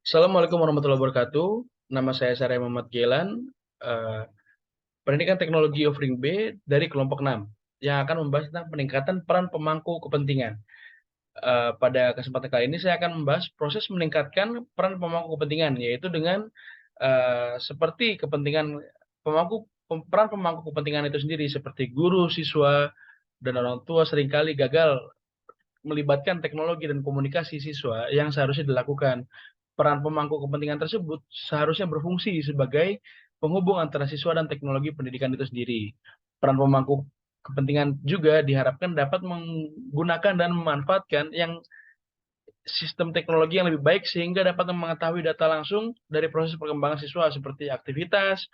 Assalamualaikum warahmatullahi wabarakatuh. Nama saya Sarya Muhammad Gilan, eh, Pendidikan Teknologi Offering B dari kelompok 6, yang akan membahas tentang peningkatan peran pemangku kepentingan. Pada kesempatan kali ini saya akan membahas proses meningkatkan peran pemangku kepentingan, yaitu dengan seperti kepentingan peran pemangku kepentingan itu sendiri, seperti guru, siswa, dan orang tua seringkali gagal melibatkan teknologi dan komunikasi siswa yang seharusnya dilakukan. Peran pemangku kepentingan tersebut seharusnya berfungsi sebagai penghubung antara siswa dan teknologi pendidikan itu sendiri. Peran pemangku kepentingan juga diharapkan dapat menggunakan dan memanfaatkan sistem teknologi yang lebih baik sehingga dapat mengetahui data langsung dari proses perkembangan siswa seperti aktivitas,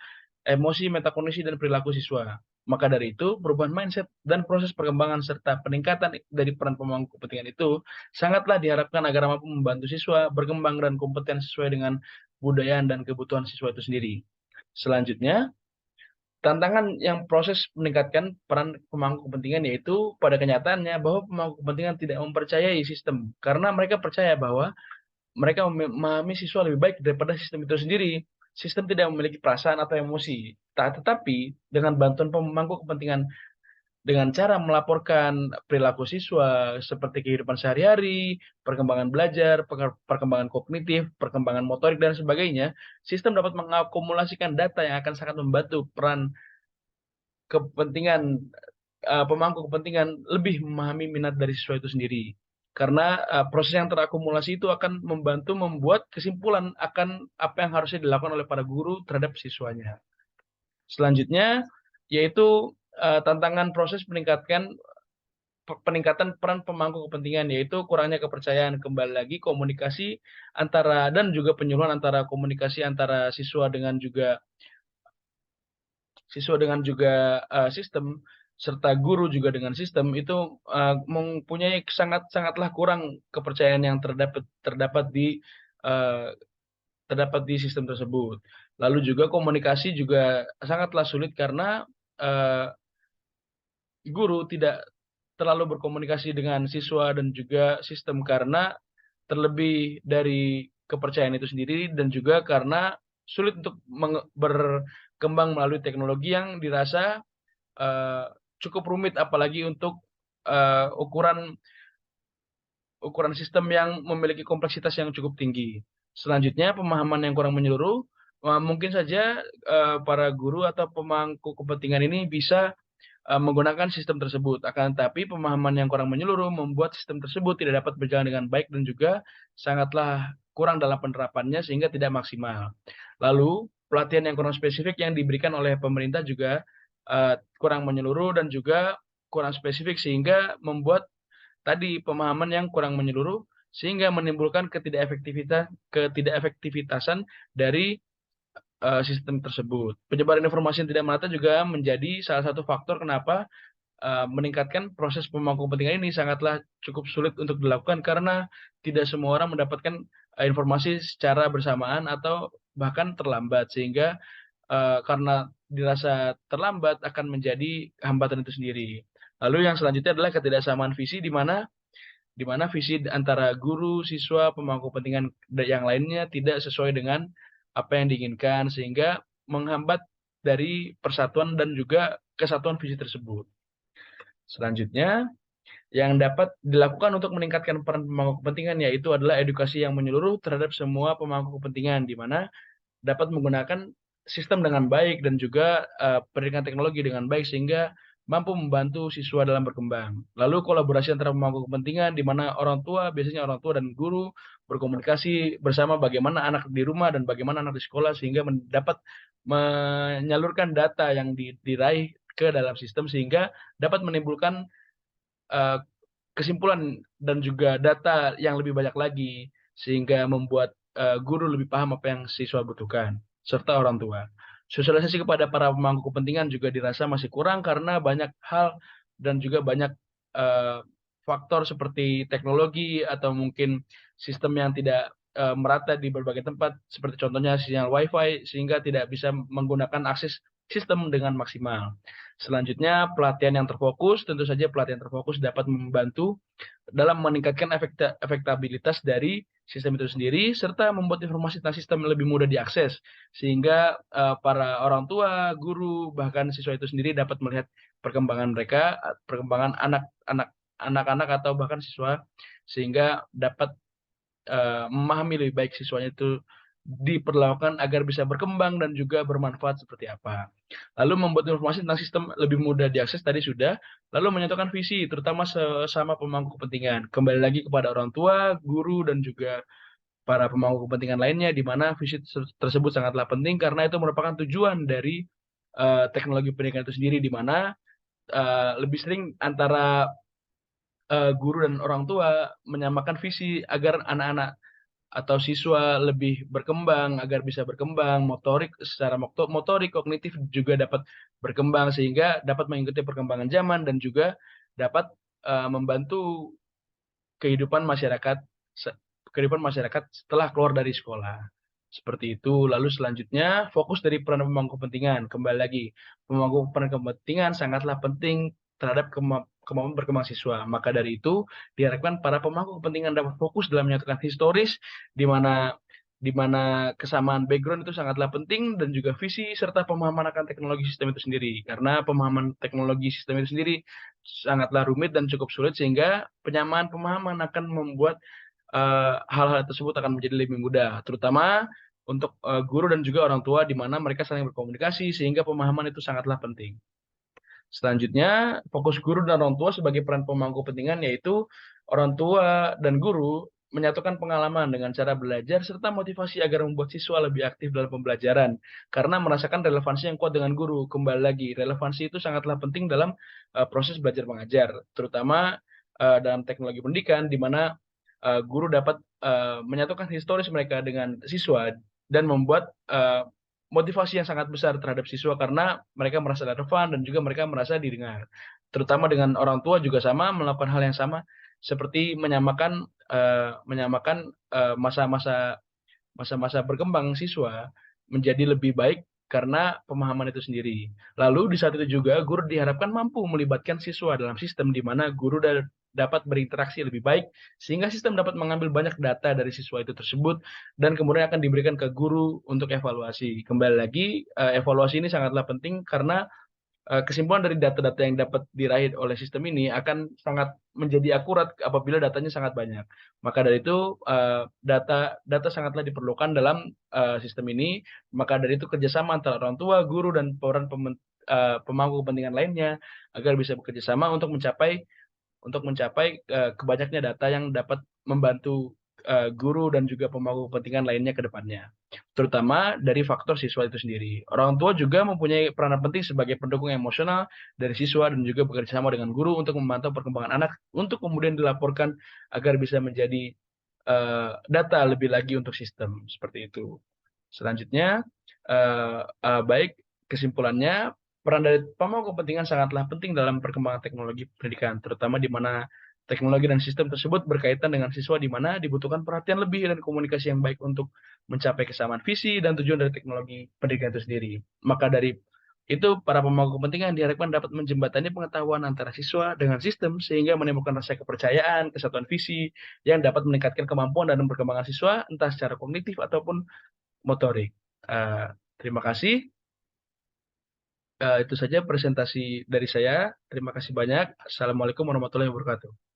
emosi, metakondisi, dan perilaku siswa. Maka dari itu, perubahan mindset dan proses perkembangan serta peningkatan dari peran pemangku kepentingan itu sangatlah diharapkan agar mampu membantu siswa berkembang dan kompeten sesuai dengan budaya dan kebutuhan siswa itu sendiri. Selanjutnya, tantangan yang proses meningkatkan peran pemangku kepentingan yaitu pada kenyataannya bahwa pemangku kepentingan tidak mempercayai sistem karena mereka percaya bahwa mereka memahami siswa lebih baik daripada sistem itu sendiri. Sistem tidak memiliki perasaan atau emosi. Tetapi dengan bantuan pemangku kepentingan dengan cara melaporkan perilaku siswa seperti kehidupan sehari-hari, perkembangan belajar, perkembangan kognitif, perkembangan motorik dan sebagainya, sistem dapat mengakumulasikan data yang akan sangat membantu peran kepentingan pemangku kepentingan lebih memahami minat dari siswa itu sendiri. Karena proses yang terakumulasi itu akan membantu membuat kesimpulan akan apa yang harusnya dilakukan oleh para guru terhadap siswanya. Selanjutnya, yaitu tantangan proses peningkatan peran pemangku kepentingan, yaitu kurangnya kepercayaan. Kembali lagi komunikasi antara dan juga penyuluhan antara komunikasi antara siswa dengan juga sistem serta guru juga dengan sistem itu mempunyai sangatlah kurang kepercayaan yang terdapat uh, terdapat di sistem tersebut. Lalu juga komunikasi juga sangatlah sulit karena uh, guru tidak terlalu berkomunikasi dengan siswa dan juga sistem karena terlebih dari kepercayaan itu sendiri dan juga karena sulit untuk berkembang melalui teknologi yang dirasa eh, cukup rumit apalagi untuk ukuran ukuran sistem yang memiliki kompleksitas yang cukup tinggi. Selanjutnya, pemahaman yang kurang menyeluruh, mungkin saja para guru atau pemangku kepentingan ini bisa menggunakan sistem tersebut. Akan tetapi pemahaman yang kurang menyeluruh membuat sistem tersebut tidak dapat berjalan dengan baik dan juga sangatlah kurang dalam penerapannya sehingga tidak maksimal. Lalu, pelatihan yang kurang spesifik yang diberikan oleh pemerintah juga kurang menyeluruh dan juga kurang spesifik sehingga membuat tadi pemahaman yang kurang menyeluruh sehingga menimbulkan ketidakefektivitasan dari sistem tersebut. Penyebaran informasi yang tidak merata juga menjadi salah satu faktor kenapa meningkatkan proses pemangku kepentingan ini sangatlah cukup sulit untuk dilakukan karena tidak semua orang mendapatkan informasi secara bersamaan atau bahkan terlambat sehingga karena dirasa terlambat akan menjadi hambatan itu sendiri. Lalu yang selanjutnya adalah ketidaksamaan visi di mana visi antara guru, siswa, pemangku kepentingan yang lainnya tidak sesuai dengan apa yang diinginkan sehingga menghambat dari persatuan dan juga kesatuan visi tersebut. Selanjutnya, yang dapat dilakukan untuk meningkatkan peran pemangku kepentingan yaitu adalah edukasi yang menyeluruh terhadap semua pemangku kepentingan di mana dapat menggunakan sistem dengan baik dan juga pendidikan teknologi dengan baik sehingga mampu membantu siswa dalam berkembang. Lalu kolaborasi antara pemangku kepentingan di mana biasanya orang tua dan guru berkomunikasi bersama bagaimana anak di rumah dan bagaimana anak di sekolah sehingga dapat menyalurkan data yang diraih ke dalam sistem sehingga dapat menimbulkan eh, kesimpulan dan juga data yang lebih banyak lagi sehingga membuat guru lebih paham apa yang siswa butuhkan serta orang tua. Sosialisasi kepada para pemangku kepentingan juga dirasa masih kurang karena banyak hal dan juga banyak eh, faktor seperti teknologi atau mungkin sistem yang tidak merata di berbagai tempat seperti contohnya sinyal WiFi sehingga tidak bisa menggunakan akses sistem dengan maksimal. Selanjutnya, pelatihan yang terfokus, tentu saja pelatihan terfokus dapat membantu dalam meningkatkan efektabilitas dari sistem itu sendiri, serta membuat informasi tentang sistem lebih mudah diakses, sehingga para orang tua, guru, bahkan siswa itu sendiri dapat melihat perkembangan mereka, perkembangan anak-anak atau bahkan siswa, sehingga dapat memahami lebih baik siswanya itu diperlakukan agar bisa berkembang dan juga bermanfaat seperti apa. Lalu membuat informasi tentang sistem lebih mudah diakses tadi sudah, lalu menyatukan visi terutama sesama pemangku kepentingan. Kembali lagi kepada orang tua, guru, dan juga para pemangku kepentingan lainnya, di mana visi tersebut sangatlah penting karena itu merupakan tujuan dari teknologi pendidikan itu sendiri, di mana lebih sering antara guru dan orang tua menyamakan visi agar anak-anak atau siswa lebih berkembang, agar bisa berkembang motorik, secara motorik, kognitif juga dapat berkembang sehingga dapat mengikuti perkembangan zaman dan juga dapat membantu kehidupan masyarakat se kehidupan masyarakat setelah keluar dari sekolah, seperti itu. Lalu selanjutnya fokus dari peran pemangku kepentingan, kembali lagi, pemangku peran kepentingan sangatlah penting terhadap kemampuan berkembang siswa. Maka dari itu diharapkan para pemangku kepentingan dapat fokus dalam menyatukan historis, di mana kesamaan background itu sangatlah penting dan juga visi serta pemahaman akan teknologi sistem itu sendiri. Karena pemahaman teknologi sistem itu sendiri sangatlah rumit dan cukup sulit sehingga penyamaan pemahaman akan membuat hal-hal tersebut akan menjadi lebih mudah, terutama untuk guru dan juga orang tua di mana mereka saling berkomunikasi sehingga pemahaman itu sangatlah penting. Selanjutnya, fokus guru dan orang tua sebagai peran pemangku kepentingan yaitu orang tua dan guru menyatukan pengalaman dengan cara belajar serta motivasi agar membuat siswa lebih aktif dalam pembelajaran karena merasakan relevansi yang kuat dengan guru. Kembali lagi, relevansi itu sangatlah penting dalam proses belajar mengajar, terutama dalam teknologi pendidikan di mana guru dapat menyatukan historis mereka dengan siswa dan membuat motivasi yang sangat besar terhadap siswa karena mereka merasa relevan dan juga mereka merasa didengar. Terutama dengan orang tua juga sama melakukan hal yang sama seperti menyamakan masa-masa berkembang siswa menjadi lebih baik karena pemahaman itu sendiri. Lalu di saat itu juga guru diharapkan mampu melibatkan siswa dalam sistem di mana guru dapat berinteraksi lebih baik sehingga sistem dapat mengambil banyak data dari siswa itu tersebut dan kemudian akan diberikan ke guru untuk evaluasi. Kembali lagi, evaluasi ini sangatlah penting karena kesimpulan dari data-data yang dapat diraih oleh sistem ini akan sangat menjadi akurat apabila datanya sangat banyak. Maka dari itu, data sangatlah diperlukan dalam sistem ini. Maka dari itu kerjasama antara orang tua, guru, dan pemangku kepentingan lainnya agar bisa bekerja sama untuk mencapai kebanyaknya data yang dapat membantu guru dan juga pemangku kepentingan lainnya ke depannya, terutama dari faktor siswa itu sendiri. Orang tua juga mempunyai peranan penting sebagai pendukung emosional dari siswa dan juga bekerja sama dengan guru untuk memantau perkembangan anak untuk kemudian dilaporkan agar bisa menjadi data lebih lagi untuk sistem, seperti itu. Selanjutnya, baik, kesimpulannya, peran dari pemangku kepentingan sangatlah penting dalam perkembangan teknologi pendidikan, terutama di mana teknologi dan sistem tersebut berkaitan dengan siswa di mana dibutuhkan perhatian lebih dan komunikasi yang baik untuk mencapai kesamaan visi dan tujuan dari teknologi pendidikan itu sendiri. Maka dari itu, para pemangku kepentingan diharapkan dapat menjembatani pengetahuan antara siswa dengan sistem sehingga menimbulkan rasa kepercayaan, kesatuan visi yang dapat meningkatkan kemampuan dan perkembangan siswa entah secara kognitif ataupun motorik. Terima kasih. Itu saja presentasi dari saya. Terima kasih banyak. Assalamualaikum warahmatullahi wabarakatuh.